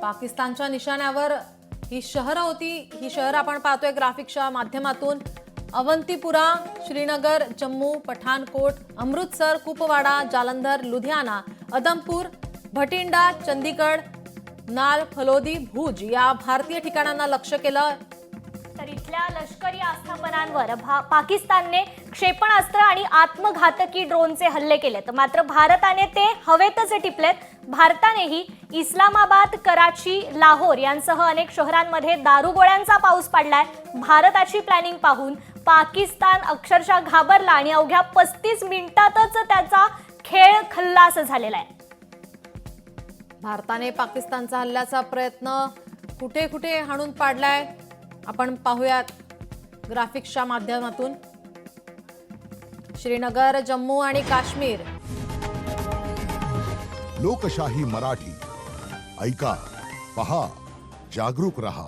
पाकिस्तानच्या निशाण्यावर ही शहरं होती। ही शहरं आपण पाहतोय ग्राफिक्सच्या माध्यमातून। अवंतीपुरा, श्रीनगर, जम्मू, पठानकोट, अमृतसर, कुपवाडा, जालंधर, लुधियाना, अदमपूर, भटिंडा, चंदीगड, नाल, फलोदी, भूज या भारतीय ठिकाणांना लक्ष्य केलं। तर इथल्या लष्करी आस्थापनांवर पाकिस्तानने क्षेपणास्त्र आणि आत्मघातकी ड्रोनचे हल्ले केलेत, मात्र भारताने ते हवेतच टिपलेत। भारतानेही इस्लामाबाद, कराची, लाहोर यांसह अनेक शहरांमध्ये दारुगोळ्यांचा पाऊस पडलाय। भारताची प्लॅनिंग पाहून पाकिस्तान अक्षरशः घाबरला आणि अवघ्या 35 मिनिटातच त्याचा खेळ खल्लास झालेला आहे। भारताने पाकिस्तानचा हल्ल्याचा प्रयत्न कुठे कुठे हाणून पाडलाय आपण पाहूयात ग्राफिक्सच्या माध्यमातून। श्रीनगर, जम्मू आणि काश्मीर। लोकशाही मराठी ऐका, पहा, जागरूक रहा।